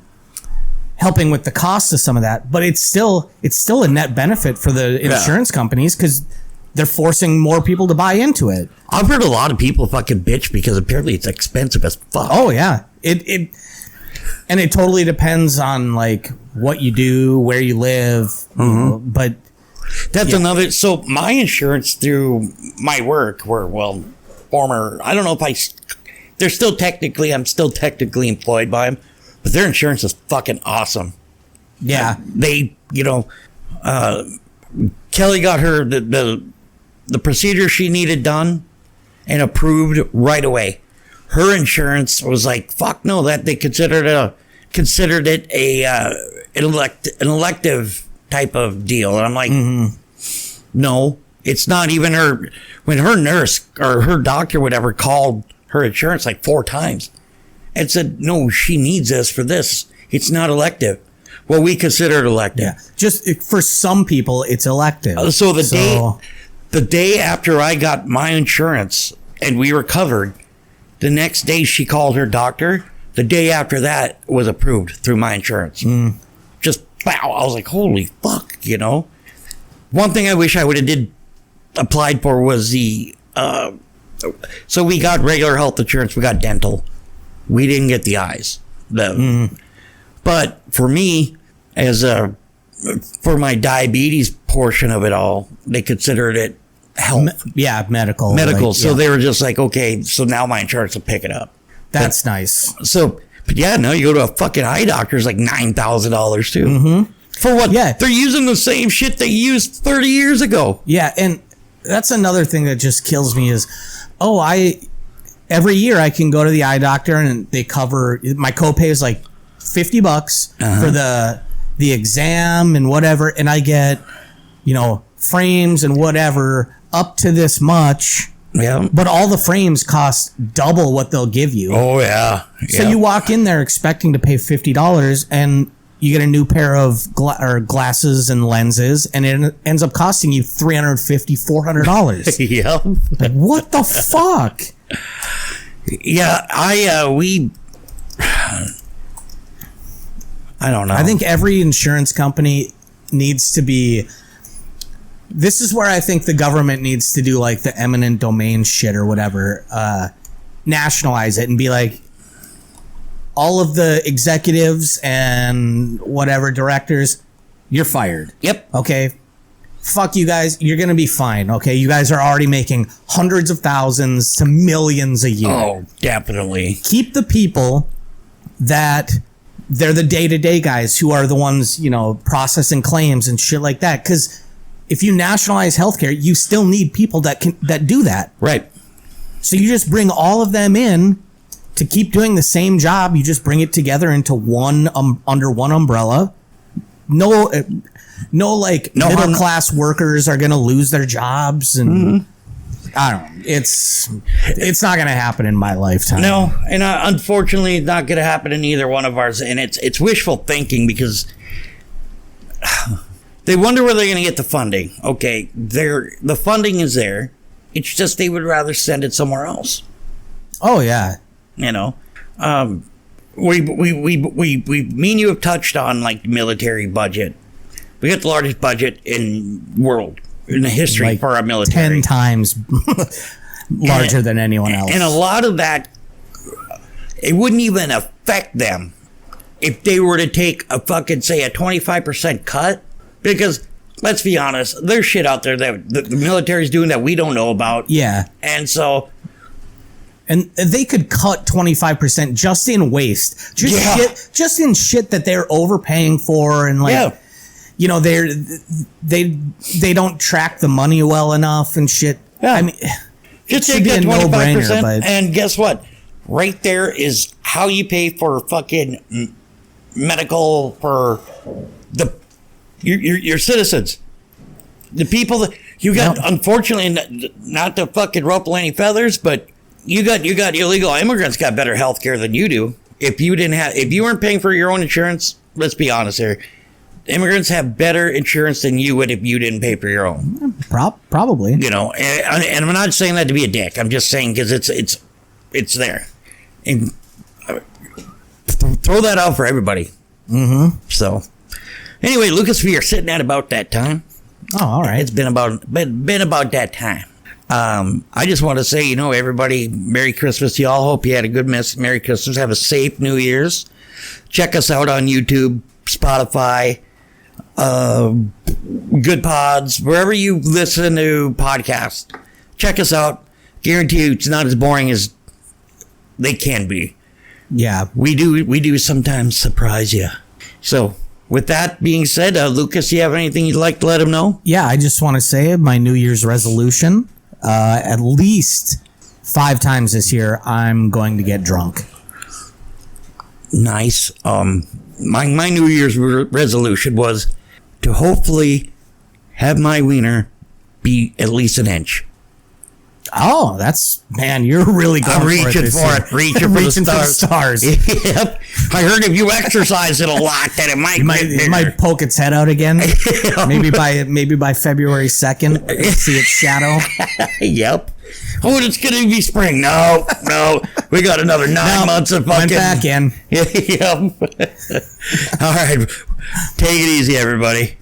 the cost of some of that, but it's still a net benefit for the insurance companies because they're forcing more people to buy into it. I've heard a lot of people fucking bitch because apparently it's expensive as fuck. Oh yeah. It totally depends on like what you do, where you live, but that's another. So my insurance through my work former, I don't know if I'm still technically employed by them, but their insurance is fucking awesome. Yeah. They, Kelly got her the procedure she needed done and approved right away. Her insurance was like, fuck no, that they considered it an elective type of deal. And I'm like, no, it's not even her. When her nurse or her doctor, whatever, called her insurance like 4 times and said, no, she needs this for this. It's not elective. Well, we consider it elective. Yeah. Just for some people, it's elective. So the day after I got my insurance and we were covered, the next day she called her doctor. The day after that was approved through my insurance. Just wow. I was like, holy fuck, One thing I wish I would have applied for was so we got regular health insurance, we got dental. We didn't get the eyes. But for me, for my diabetes portion of it all, they considered it health. Medical. Medical. So they were just like, okay, so now my insurance will pick it up. That's nice. So, but yeah, no, you go to a fucking eye doctor, it's like $9,000 too. For what? Yeah. They're using the same shit they used 30 years ago. Yeah. And that's another thing that just kills me is, every year I can go to the eye doctor and they cover, my copay is like $50 for the exam and whatever. And I get, frames and whatever up to this much. Yeah. But all the frames cost double what they'll give you. Oh, yeah. So you walk in there expecting to pay $50 and you get a new pair of glasses and lenses and it ends up costing you $350, $400. Yeah. Like, what the fuck? Yeah. I don't know. I think every insurance company needs to be... This is where I think the government needs to do like the eminent domain shit or whatever. Nationalize it and be like, all of the executives and whatever directors, you're fired. Yep. Okay. Fuck you guys. You're going to be fine. Okay. You guys are already making hundreds of thousands to millions a year. Oh, definitely. Keep the people that they're the day-to-day guys who are the ones, processing claims and shit like that. Because if you nationalize healthcare, you still need people that do that. Right. So you just bring all of them in to keep doing the same job. You just bring it together into one under one umbrella. No middle class workers are going to lose their jobs, and I don't know. It's not going to happen in my lifetime. No, and unfortunately, it's not going to happen in either one of ours. And it's wishful thinking because they wonder where they're going to get the funding. Okay, the funding is there. It's just they would rather send it somewhere else. Oh yeah. You know, we me and you have touched on like the military budget. We got the largest budget in the history Like for our military. 10 times larger than anyone else. And a lot of that, it wouldn't even affect them if they were to take a fucking, say, a 25% cut. Because, let's be honest, there's shit out there that the military's doing that we don't know about. Yeah. And so... And they could cut 25% just in waste. Just in shit that they're overpaying for and like... Yeah. You know, they don't track the money well enough and shit. Yeah. I mean, just it take should be that a 25%, no-brainer. But and guess what? Right there is how you pay for fucking medical for your citizens. The people that you got, unfortunately, not to fucking ruffle any feathers, but you got illegal immigrants got better health care than you do. If you weren't paying for your own insurance, let's be honest here. Immigrants have better insurance than you would if you didn't pay for your own. Probably. You know, and I'm not saying that to be a dick. I'm just saying because it's there. And throw that out for everybody. Mm-hmm. So, anyway, Lucas, we are sitting at about that time. Oh, all right. It's been about that time. I just want to say, you know, everybody, Merry Christmas to y'all. Hope you had a good Merry Christmas. Have a safe New Year's. Check us out on YouTube, Spotify, Good Pods, wherever you listen to podcasts. Check us out. Guarantee you it's not as boring as they can be. Yeah. We do sometimes surprise you. So, with that being said, Lucas, you have anything you'd like to let them know? Yeah, I just want to say my New Year's resolution, at least 5 times this year, I'm going to get drunk. Nice. My New Year's resolution was to hopefully have my wiener be at least an inch. Oh, man, you're really going I'm reaching for it. Reaching for the stars. Yep. I heard if you exercise it a lot, that it might poke its head out again. maybe by February 2nd, see its shadow. Yep. Oh, it's going to be spring. No. We got another 9 months of fucking... Went back in. Yep. All right. Take it easy, everybody.